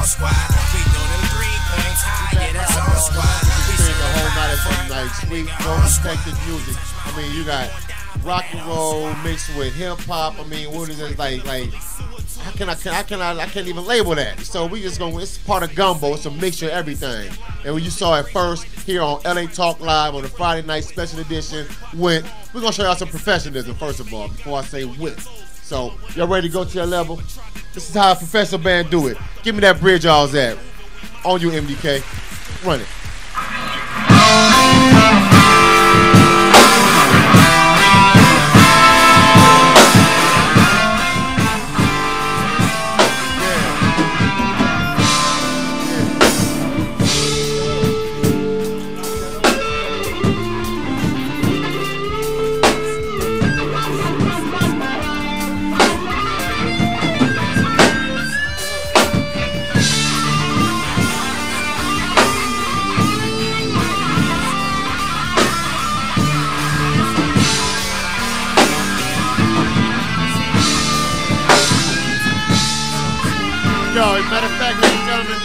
squad. We do them 3 points high, yeah, that's all squad. We spend the whole night of some like sweet, no-respected music. I mean, you got rock and roll mixed with hip hop. I mean, what is it like? I can't even label that. So we just gonna. It's part of gumbo. It's a mixture of everything. And when you saw it first here on LA Talk Live on the Friday night special edition, we're gonna show y'all some professionalism first of all before I say with. So y'all ready to go to that level? This is how a professional band do it. Give me that bridge y'all's at. On you, MDK. Run it. Matter of fact, ladies and gentlemen,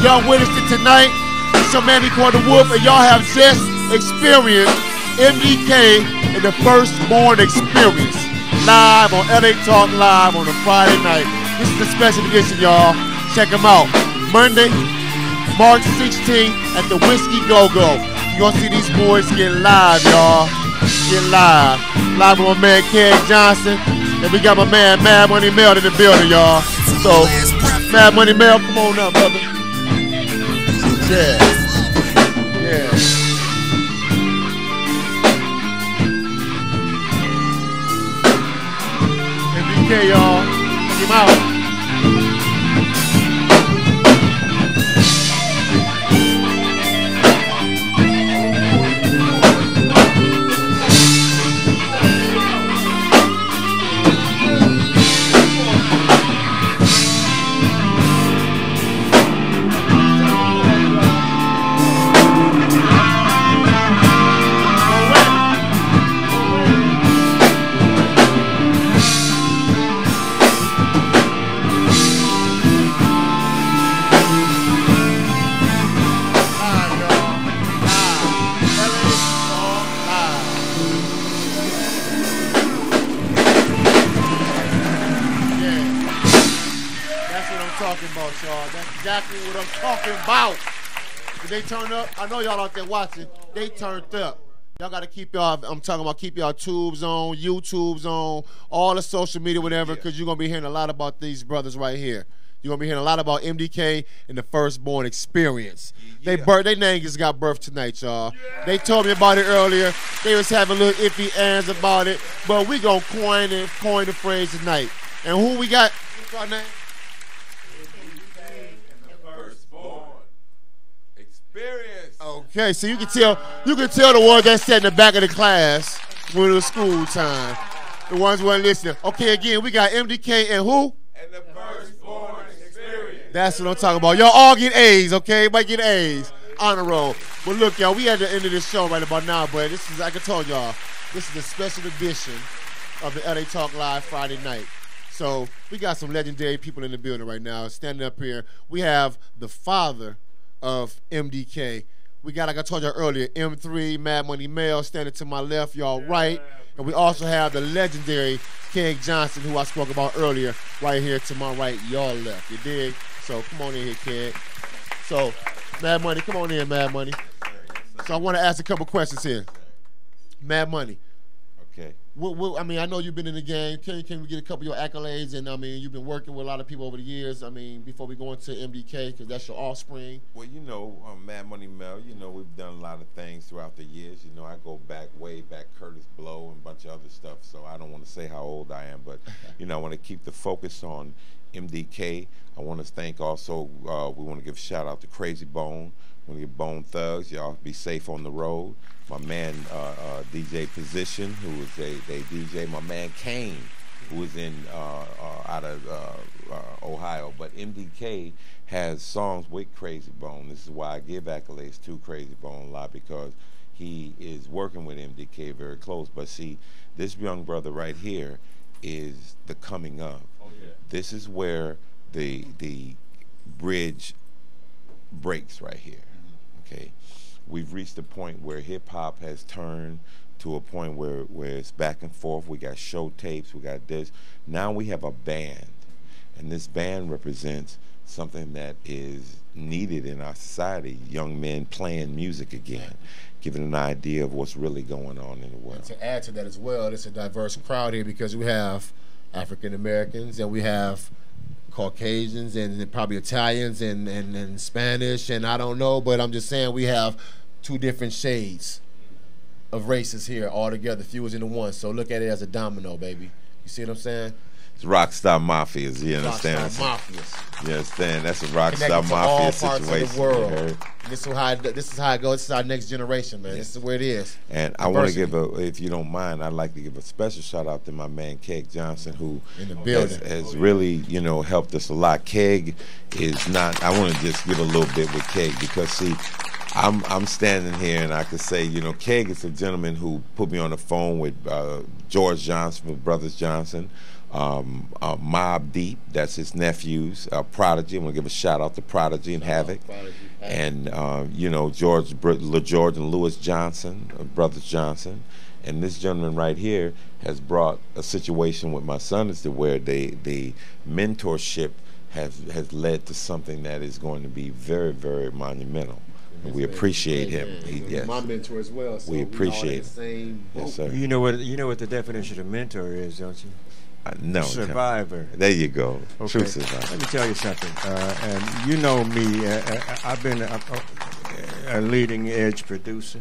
y'all witnessed it tonight. It's your man Ikkor the Wolf, and y'all have just experienced MDK in the Firstborn Experience live on LA Talk Live on a Friday night. This is the special edition, y'all. Check them out. Monday, March 16th at the Whiskey Go-Go. You're gonna see these boys get live, y'all. Get live. Live with my man Keg Johnson. And we got my man Mad Money Mel in the building, y'all. So, Mad Money Mel, come on up, brother. Yeah. Yeah. MDK, y'all. Check him out. That's exactly what I'm talking about. Did they turn up? I know y'all out there watching. They turned up. Y'all got to keep y'all, I'm talking about keep y'all tubes on, YouTubes on, all the social media, whatever, because you're going to be hearing a lot about these brothers right here. You're going to be hearing a lot about MDK and the Firstborn Experience. They name just got birthed tonight, y'all. They told me about it earlier. They was having a little iffy ands about it, but we going to coin the phrase tonight. And who we got? What's our name? Okay, so you can tell the ones that sat in the back of the class when it was school time. The ones who weren't listening. Okay, again, we got MDK and who? And the Firstborn Experience. That's what I'm talking about. Y'all all get A's, okay? Everybody get A's. Honor roll. But look, y'all, we at the end of this show right about now, but this is, like I told y'all, this is a special edition of the LA Talk Live Friday night. So we got some legendary people in the building right now. Standing up here, we have the father of MDK. We got, like I told you earlier, M3, Mad Money Mel standing to my left, y'all right. And we also have the legendary Keg Johnson, who I spoke about earlier, right here to my right, y'all left. You dig? So come on in here, Keg. So, Mad Money, come on in, Mad Money. So I want to ask a couple questions here. Mad Money. Okay. I mean, I know you've been in the game. Can we get a couple of your accolades? And, I mean, you've been working with a lot of people over the years. I mean, before we go into MDK, because that's your offspring. Well, you know, Mad Money Mel, you know, we've done a lot of things throughout the years. You know, I go back, way back, Curtis Blow and a bunch of other stuff. So I don't want to say how old I am. But, you know, I want to keep the focus on MDK. I want to thank also, we want to give a shout out to Crazy Bone. We want to give Bone Thugs. Y'all be safe on the road. My man DJ Position, who is a DJ. My man Kane, who is in out of Ohio. But MDK has songs with Crazy Bone. This is why I give accolades to Crazy Bone a lot, because he is working with MDK very close. But see, this young brother right here is the coming of. Oh, yeah. This is where the bridge breaks right here. Okay, we've reached a point where hip hop has turned to a point where it's back and forth. We got show tapes, we got this. Now we have a band, and this band represents something that is needed in our society. Young men playing music again, giving an idea of what's really going on in the world. And to add to that as well, it's a diverse crowd here because we have African Americans and we have Caucasians and probably Italians and Spanish, and I don't know, but I'm just saying we have two different shades of races here all together, fused into one. So look at it as a domino, baby. You see what I'm saying? It's Rockstar Mafias, you understand? Rockstar Mafias. You understand? That's a Rockstar Connected to Mafia all situation. parts of the world. This is how it goes. This is our next generation, man. This is where it is. And I want to give if you don't mind, I'd like to give a special shout out to my man Keg Johnson, who in the building has really, helped us a lot. Keg is not. I want to just give a little bit with Keg because see, I'm standing here and I could say, Keg is a gentleman who put me on the phone with George Johnson, with Brothers Johnson. Mobb Deep, that's his nephews, Prodigy. I'm gonna give a shout out to Prodigy and Havoc, and George and Lewis Johnson, Brothers Johnson, and this gentleman right here has brought a situation with my son as to where the mentorship has led to something that is going to be very, very monumental. And we appreciate him. Yes. My mentor as well. So we appreciate him. Yes, sir. You know what the definition of mentor is, don't you? No, survivor. There you go. Okay. True survivor. Let me tell you something. And you know me. I've been a leading edge producer.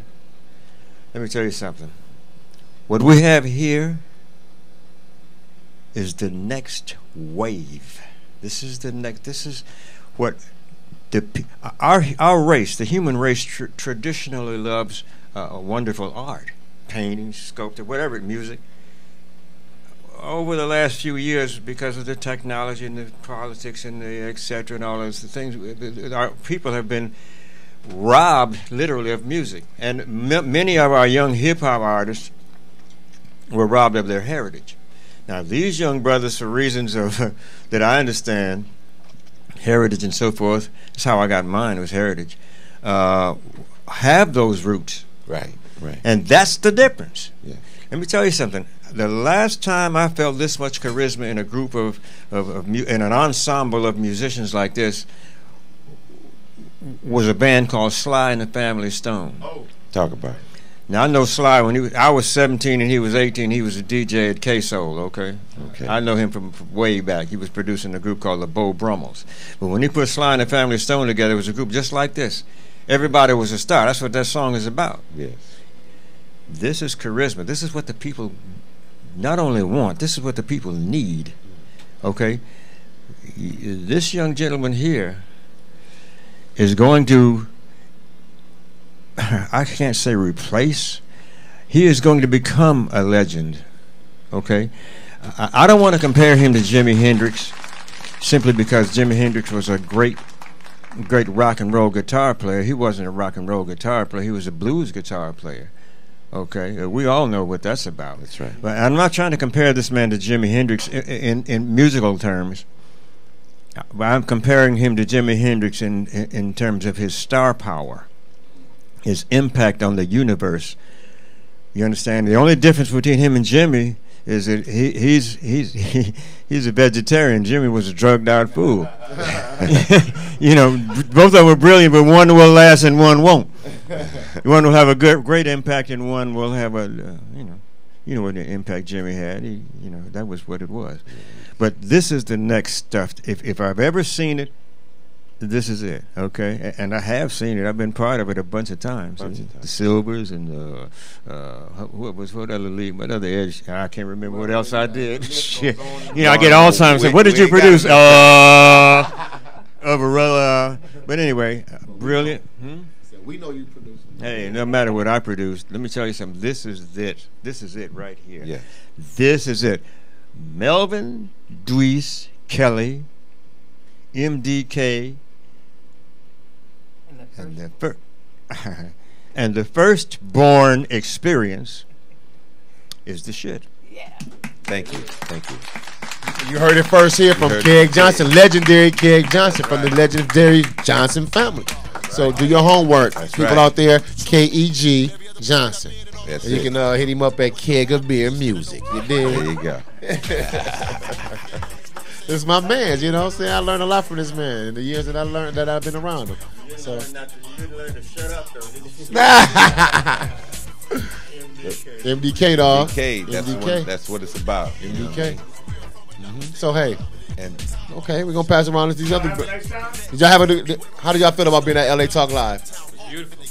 Let me tell you something. What we have here is the next wave. This is the next. This is what our race, the human race, traditionally loves wonderful art, painting, sculpture, whatever, music. Over the last few years, because of the technology and the politics and the et cetera and all those things, our people have been robbed, literally, of music. And many of our young hip-hop artists were robbed of their heritage. Now, these young brothers, for reasons of that I understand, heritage and so forth, that's how I got mine, was heritage, have those roots. Right. And that's the difference. Yeah. Let me tell you something. The last time I felt this much charisma in a group in an ensemble of musicians like this was a band called Sly and the Family Stone. Oh, talk about it. Now I know Sly when I was 17 and he was 18. He was a DJ at K-Soul. Okay. I know him from way back. He was producing a group called the Bo Brummels. But when he put Sly and the Family Stone together, it was a group just like this. Everybody was a star. That's what that song is about. Yes. This is charisma. This is what the people not only want, this is what the people need. Okay? This young gentleman here is going to, I can't say replace, he is going to become a legend. Okay? I don't want to compare him to Jimi Hendrix simply because Jimi Hendrix was a great rock and roll guitar player. He wasn't a rock and roll guitar player. He was a blues guitar player. Okay, we all know what that's about. That's right. But I'm not trying to compare this man to Jimi Hendrix in musical terms. But I'm comparing him to Jimi Hendrix in terms of his star power, his impact on the universe. You understand? The only difference between him and Jimi is that he's a vegetarian. Jimi was a drugged out fool. Both of them were brilliant, but one will last and one won't. One will have a great impact, and one will have a what the impact Jimi had. That was what it was. But this is the next stuff. If I've ever seen it, this is it. Okay, and I have seen it. I've been part of it a bunch of times. The Silvers and what other league? What other edge? I can't remember what else I did. Shit. I get all time. What did you produce? But anyway, brilliant. We know you produce. Hey, no matter what I produce, let me tell you something. This is it. This is it right here. Yeah. This is it. Melvin Dweese Kelly, MDK, and the firstborn experience is the shit. Thank you. You heard it first here from Keg Johnson, legendary Keg Johnson from the legendary Johnson family. So do your homework. People out there, Keg Johnson. And you can hit him up at Keg of Beer Music. You dig? There you go. This is my man, you know what I'm saying? I learned a lot from this man in the years that I've been around him. So You didn't learn to shut up, though, did you? MDK, dog. MDK, that's what it's about. MDK. So hey, okay, we're gonna pass around these other. Did y'all have how do y'all feel about being at LA Talk Live? Beautiful.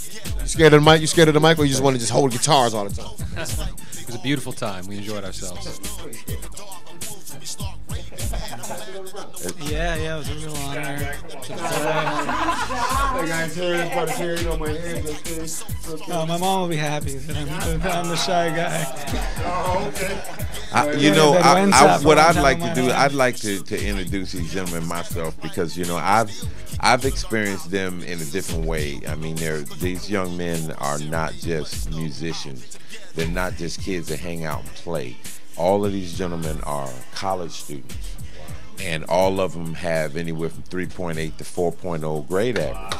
You scared of the mic? You scared of the mic, or you just want to just hold guitars all the time? It was a beautiful time. We enjoyed ourselves. Yeah, it was a real honor. My mom will be happy that I'm the shy guy. What I'd like to do, I'd like to introduce these gentlemen myself because I've experienced them in a different way. I mean, these young men are not just musicians. They're not just kids that hang out and play. All of these gentlemen are college students, and all of them have anywhere from 3.8 to 4.0 grade averages.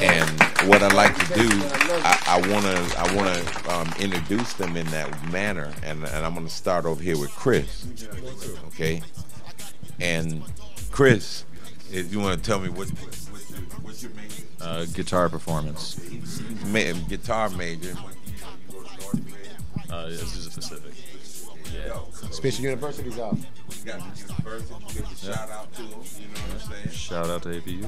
And what I like to do, I want to introduce them in that manner, and I'm going to start over here with Chris. Okay, and Chris, if you want to tell me what's your major? Guitar performance. Guitar major. Azusa Pacific. Yeah. Special University's out. You got the university. You get the shout out to them. You know what I'm saying? Shout out to ABU.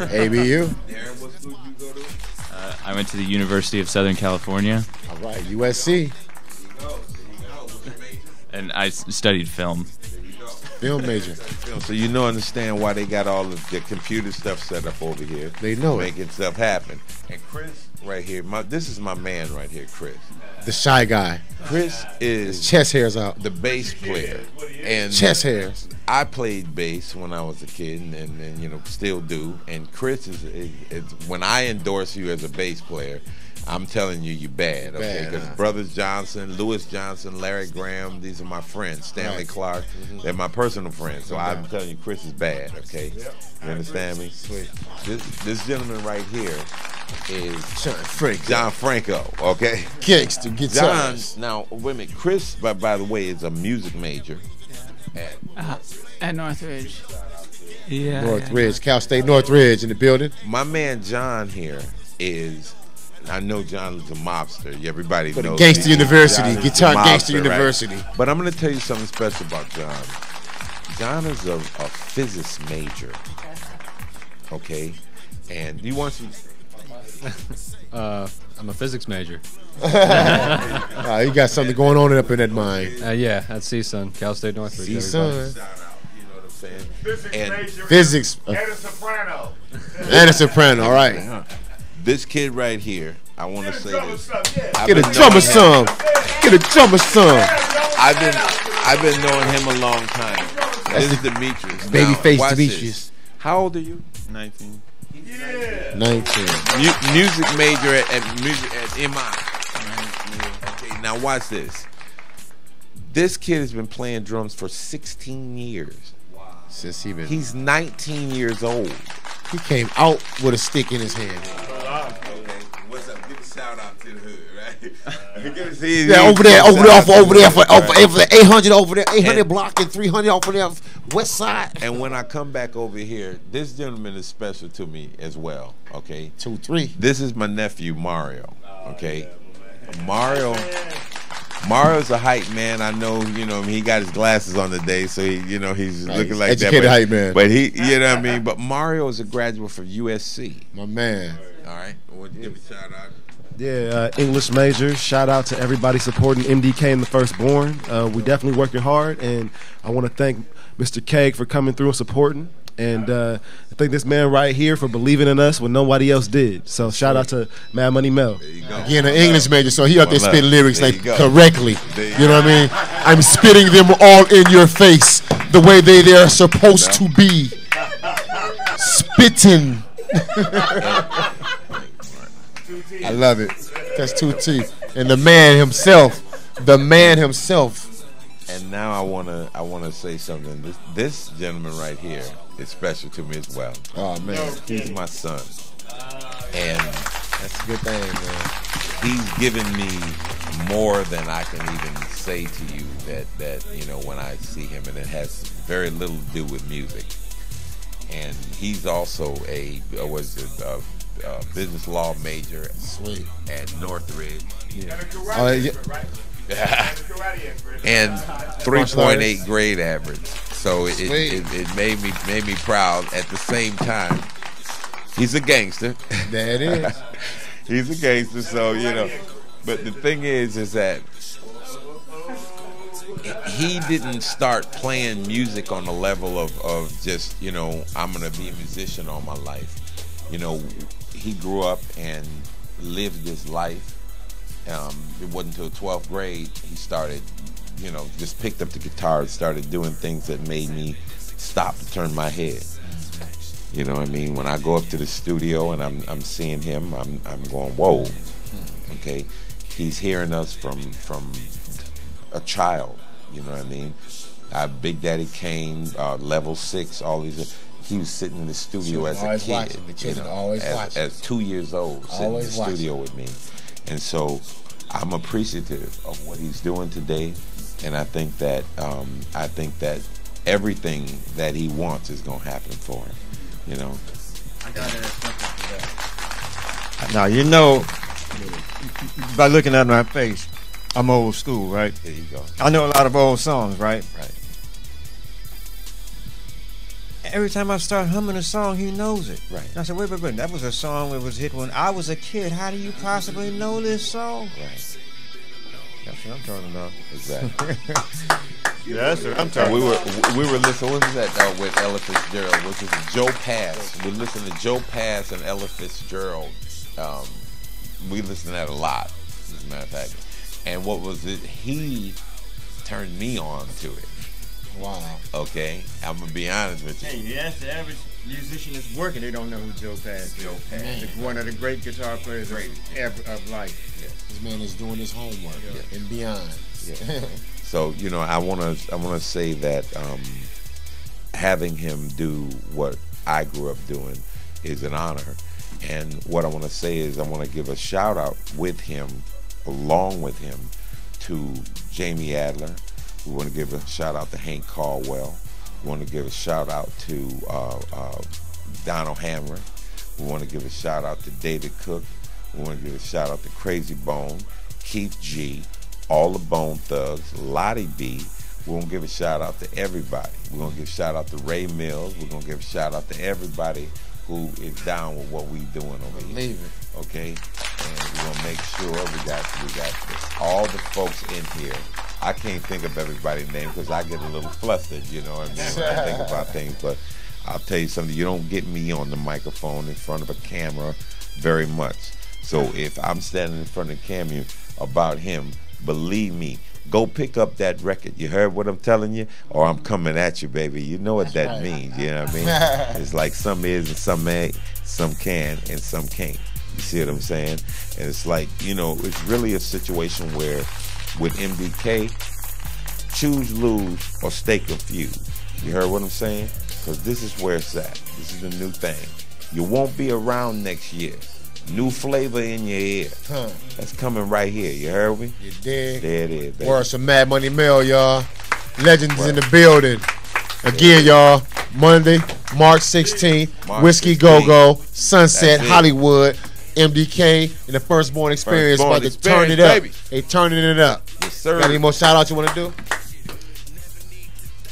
ABU. Darren, what school you go to? I went to the University of Southern California. All right, USC. There you go. What's your major? And I studied film. Film major. So you understand why they got all of the computer stuff set up over here. They know making stuff happen. And Chris, right here, this is my man right here, Chris. The shy guy. Chris is his chest hairs out. The bass player. And chest hairs. I played bass when I was a kid, and still do. And Chris is when I endorse you as a bass player, I'm telling you, you're bad, okay? Because Brothers Johnson, Lewis Johnson, Larry Graham, these are my friends. Stanley Clark, they're my personal friends. So I'm telling you, Chris is bad, okay? You understand me? Sweet. This gentleman right here is John Franco, okay? Kicks to guitar. Now, wait a minute. Chris, by the way, is a music major at Northridge. Yeah. Northridge, Cal State Northridge in the building. My man John here is, I know John is a mobster. Everybody knows. Gangster University, Guitar Gangster University. Right? But I'm going to tell you something special about John. John is a physics major, okay? And he wants you. I'm a physics major. You got something going on up in that mind. Yeah, at CSUN, Cal State Northridge. CSUN. Shout out, you know what I'm saying? Physics. And a soprano. And a soprano, all right. This kid right here, I want to say this. Get a drummer some. Get a drummer some. I've been knowing him a long time. This is Demetrius. Babyface Demetrius. How old are you? 19. 19. Music major at MI. Okay, now watch this. This kid has been playing drums for 16 years. Wow. He's 19 years old. He came out with a stick in his hand. Okay, what's up? Give a shout out to the hood, right? Over there for 800 over there, 800 block and 300 over there west side. And when I come back over here, this gentleman is special to me as well. Okay, 2-3. This is my nephew Mario. Okay, Mario's a hype man. I know, he got his glasses on today, so he's looking like educated that. Hype man. But he, what I mean. But Mario is a graduate from USC. My man. All right, well, give a shout out. Yeah, English major. Shout out to everybody supporting MDK and the Firstborn. We definitely working hard, and I want to thank Mr. Keg for coming through and supporting. And I thank this man right here for believing in us when nobody else did. So shout out to Mad Money Mel. Again, an English major, so he out there spitting lyrics like correctly. You know what I mean? I'm spitting them all in your face the way they're supposed to be. Spitting. I love it. That's 2 teeth. And the man himself, And now I wanna say something. This gentleman right here is special to me as well. Oh man, He's my son, and that's a good thing, man. he's given me more than I can even say to you that you know when I see him, and it has very little to do with music. And he's also a business law major Sweet. at Northridge. Oh, yeah. And 3.8 grade average. So it made me proud. At the same time, he's a gangster. There it is. He's a gangster, so you know. But the thing is that he didn't start playing music on the level of just, you know, I'm gonna be a musician all my life. You know, he grew up and lived this life. It wasn't until 12th grade he started, you know, just picked up the guitar and started doing things that made me stop and turn my head. You know what I mean? When I go up to the studio and I'm seeing him, I'm going, whoa. Okay, he's hearing us from a child. You know what I mean? Big Daddy Kane, Level 6, all these. He was sitting in the studio as a kid. Watching. The kids always watching. As 2 years old, sitting in the studio with me. And so I'm appreciative of what he's doing today, and I think that everything that he wants is gonna happen for him. You know. I got something for that. Now you know, by looking at my face, I'm old school, right? There you go. I know a lot of old songs, right? Right. Every time I start humming a song, he knows it. Right. And I said, wait, that was a song that was hit when I was a kid. How do you possibly know this song? Right. That's what I'm talking about. Exactly. Yeah, that's what I'm talking we about. were listening. What was that with Ella Fitzgerald? Which is Joe Pass. We listened to Joe Pass and Ella Fitzgerald. We listened to that a lot, as a matter of fact. And what was it? He turned me on to it. Wow. Okay, I'm gonna be honest with you. Hey, that's the average musician that's working. They don't know who Joe Pass is. Joe Pass. One of the great guitar players of life. Yeah. This man is doing his homework and beyond. Yeah. So you know, I wanna say that having him do what I grew up doing is an honor. And what I want to say is I want to give a shout out with him, along with him, to Jamie Adler. We want to give a shout out to Hank Caldwell. We want to give a shout out to Donald Hammer. We want to give a shout out to David Cook. We want to give a shout out to Crazy Bone, Keith G, all the Bone Thugs, Lottie B. We're going to give a shout out to everybody. We're going to give a shout out to Ray Mills. We're going to give a shout out to everybody who is down with what we doing over here. Believe it. Okay? And we're gonna make sure we got all the folks in here. I can't think of everybody's name because I get a little flustered, you know what I mean, when I think about things. But I'll tell you something, you don't get me on the microphone in front of a camera very much. So if I'm standing in front of the camera about him, believe me, go pick up that record. You heard what I'm telling you? Or I'm coming at you, baby. You know what that means. You know what I mean? It's like some is and some ain't, some can and some can't. You see what I'm saying? And it's like, you know, it's really a situation where with MDK, choose, lose, or stay confused. You heard what I'm saying? Because this is where it's at. This is the new thing. You won't be around next year. New flavor in your ear. That's coming right here. You heard me? You dig? There it is, baby. Word some Mad Money Mail, y'all. Legends in the building. Again, y'all. Monday, March 16th. Whiskey 16th. Go-Go, Sunset, That's it. Hollywood, MDK, and the Firstborn Experience. Firstborn About to turn Experience, it up. baby. They turning it up. Yes, sir. Got any more shout-outs you want to do?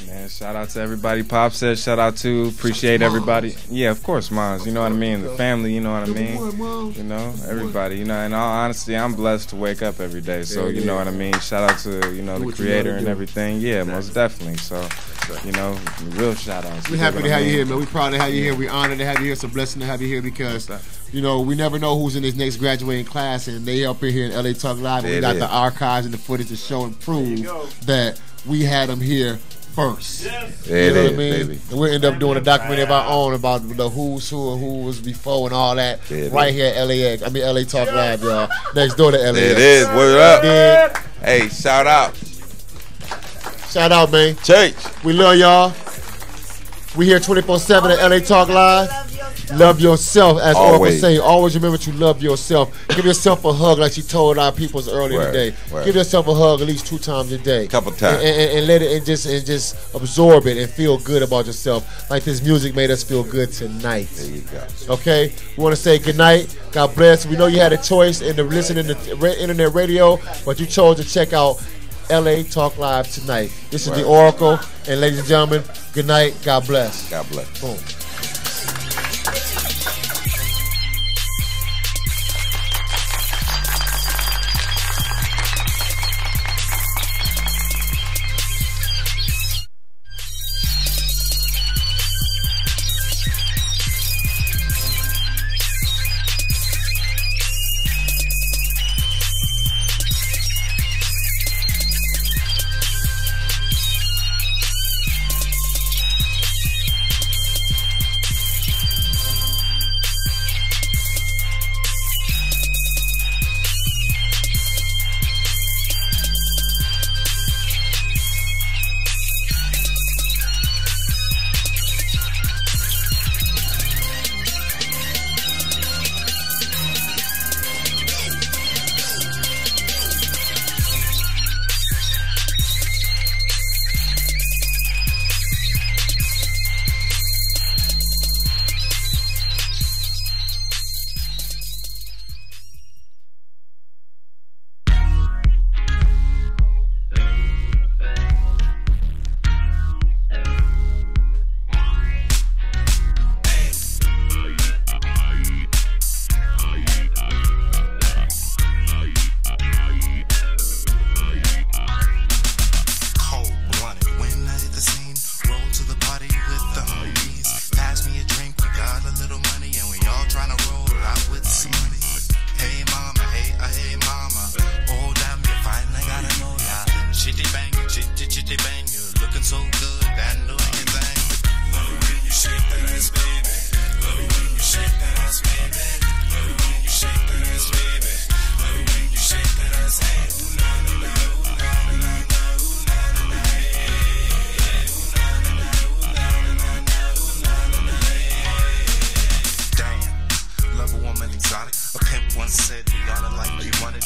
Man, shout out to everybody. Pop said shout out to. Appreciate everybody. Yeah, of course, moms. You know what I mean? The family, you know what I mean? You know, everybody. You know, in all honesty, I'm blessed to wake up every day. So, you know what I mean? Shout out to, you know, the creator and everything. Yeah, most definitely. So, you know, real shout outs. We're happy to have you here, man. We're proud to have you here. We're honored to have you here. It's a blessing to have you here because, you know, we never know who's in this next graduating class, and they up in here in LA Talk Live, and we got the archives and the footage to show and prove that we had them here first. There You know it what I is, mean? baby. And we'll end up doing a documentary of our own about the who's who and who was before and all that right here at LAX. I mean, LA Talk Live, y'all. Next door to LAX. There it is. What up? Dig? Hey, shout out. Shout out, man. Chase. We love y'all. We here 24/7 at LA Talk Live. Love yourself, as Oracle Always. say. Always remember to love yourself. Give yourself a hug, like she told our peoples earlier today. Give yourself a hug at least 2 times a day. Couple times. And let it and just absorb it and feel good about yourself. Like this music made us feel good tonight. There you go. Okay, we want to say good night. God bless. We know you had a choice in the listening to internet radio, but you chose to check out LA Talk Live tonight. This is the Oracle, and ladies and gentlemen, good night. God bless. God bless. Boom.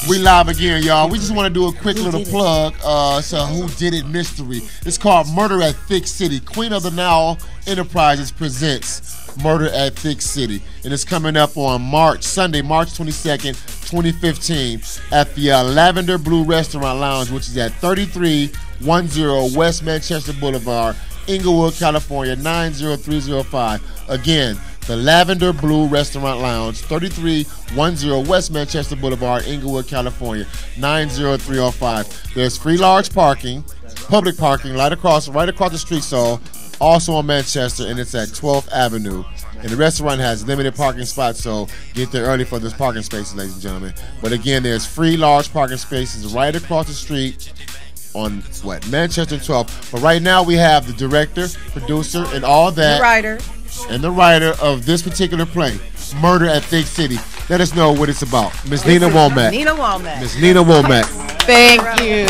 We live again, y'all. We just want to do a quick little plug. So Who Did It mystery. It's called Murder at Thick City. Queen of the Now Enterprises presents Murder at Thick City. And it's coming up on Sunday, March 22nd, 2015 at the Lavender Blue Restaurant Lounge, which is at 3310 West Manchester Boulevard, Inglewood, California, 90305. Again, the Lavender Blue Restaurant Lounge, 3310 West Manchester Boulevard, Inglewood, California, 90305. There's free large parking, public parking right across the street, so also on Manchester, and it's at 12th Avenue. And the restaurant has limited parking spots, so get there early for those parking spaces, ladies and gentlemen. But again, there's free large parking spaces right across the street on Manchester 12th. But right now we have the director, producer, and all that. The writer of this particular play, Murder at Thick City. Let us know what it's about. Miss Nina Womack. Miss Nina Womack. Thank you.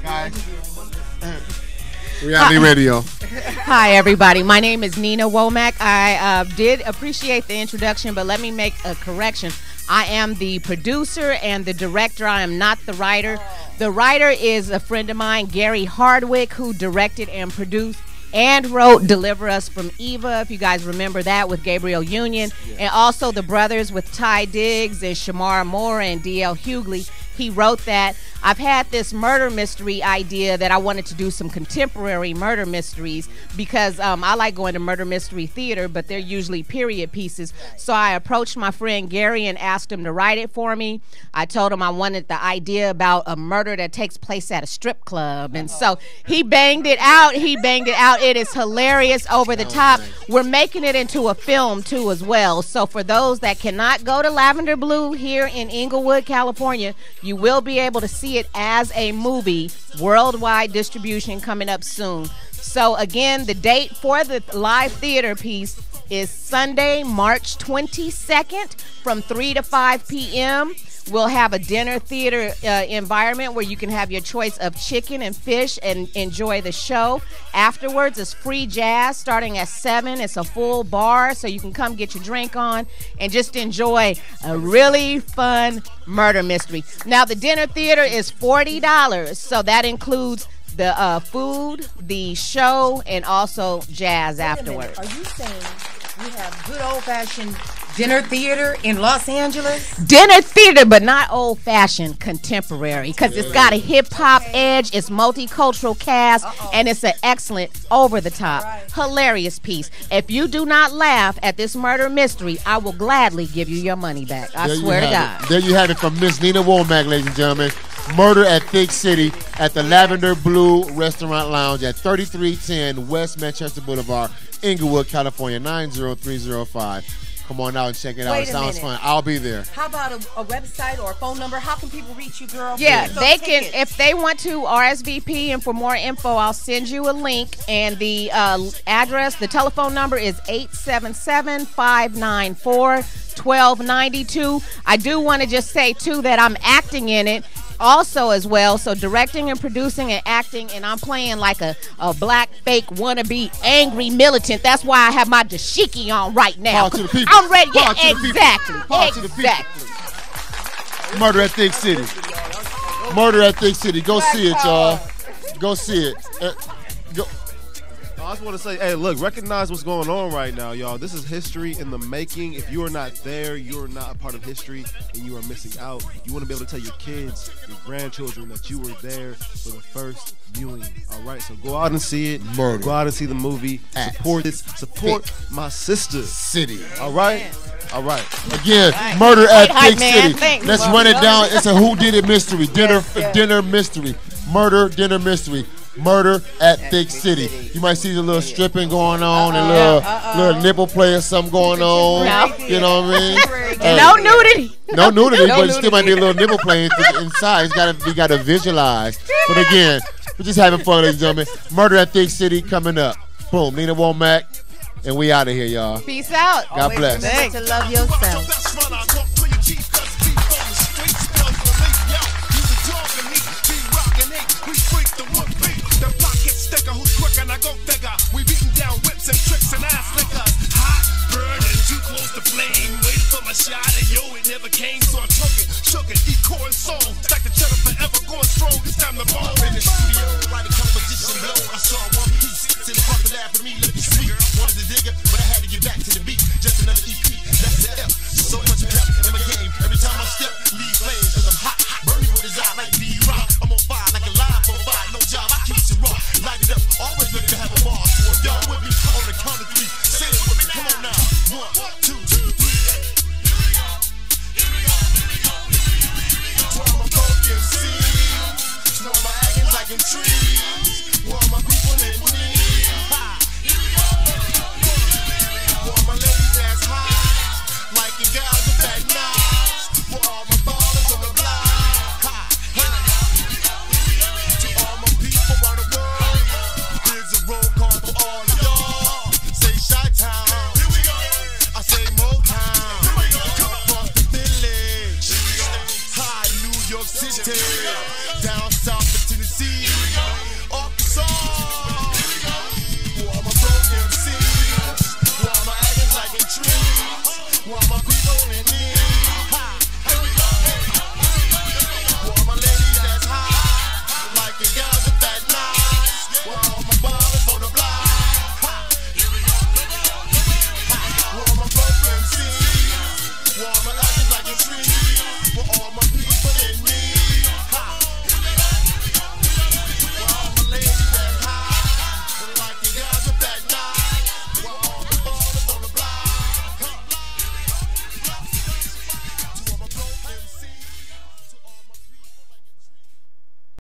Guys. Reality Radio. Hi, everybody. My name is Nina Womack. I did appreciate the introduction, but let me make a correction. I am the producer and the director. I am not the writer. The writer is a friend of mine, Gary Hardwick, who directed and produced and wrote Deliver Us from Eva, if you guys remember that, with Gabriel Union, and also The Brothers with Ty Diggs and Shamar Moore and D.L. Hughley. He wrote that. I've had this murder mystery idea that I wanted to do some contemporary murder mysteries because I like going to murder mystery theater, but they're usually period pieces. So I approached my friend Gary and asked him to write it for me. I told him I wanted the idea about a murder that takes place at a strip club. And so he banged it out. It is hilarious, over the top. We're making it into a film too as well. So for those that cannot go to Lavender Blue here in Inglewood, California, you will be able to see it as a movie, worldwide distribution coming up soon. So again, the date for the live theater piece is Sunday, March 22nd from 3 to 5 p.m. We'll have a dinner theater environment where you can have your choice of chicken and fish and enjoy the show. Afterwards, it's free jazz starting at 7. It's a full bar, so you can come get your drink on and just enjoy a really fun murder mystery. Now, the dinner theater is $40, so that includes the food, the show, and also jazz afterwards. Are you saying we have good old-fashioned dinner theater in Los Angeles? Dinner theater, but not old-fashioned, contemporary, because it's got a hip-hop edge, it's multicultural cast, and it's an excellent, over-the-top, hilarious piece. If you do not laugh at this murder mystery, I will gladly give you your money back. I swear to God. There you have it from Miss Nina Womack, ladies and gentlemen. Murder at Thick City at the Lavender Blue Restaurant Lounge at 3310 West Manchester Boulevard, Inglewood, California, 90305. Come on out and check it out. It sounds fun. I'll be there. How about a website or a phone number? How can people reach you, girl? Yeah, they can, if they want to RSVP, and for more info, I'll send you a link. And the address, the telephone number is 877-594-1292. I do want to just say, too, that I'm acting in it also as well, so directing and producing and acting, and I'm playing like a black fake wannabe angry militant. That's why I have my dashiki on right now. To the people. I'm ready. Yeah, exactly. Exactly. Murder at Thick City. Murder at Thick City. Go see it, y'all. Go see it. Go. I just want to say, hey, look, recognize what's going on right now, y'all. This is history in the making. If you are not there, you are not a part of history, and you are missing out. You want to be able to tell your kids, your grandchildren, that you were there for the first viewing. All right, so go out and see it. Murder. Go out and see the movie. Support this. Support my sister. City. All right? All right. Again, Murder at Thick City. Thanks, Let's run it down. It's a whodunit mystery. Dinner mystery. Murder, dinner mystery. Murder at Thick City. You might see the little stripping going on, and little nipple play or something going on. You know what I mean? No nudity. No nudity, but it still might be a little nipple playing inside. We gotta visualize. But again, we're just having fun, ladies and gentlemen. Murder at Thick City coming up. Boom, Nina Womack, and we out of here, y'all. Peace out. God bless. Remember to love yourself. We beating down whips and tricks and ass niggas. Hot, burning, too close to flame. Waiting for my shot and yo, it never came. So I took it, shook it, Ikkor and soul. Stack the cheddar forever, going strong. It's time to ball. In the studio, writing composition low. I saw one piece. Sitting fucking laugh at me, looking sweet. Wanted to dig it, but I had to get back to the beat. Just another EP.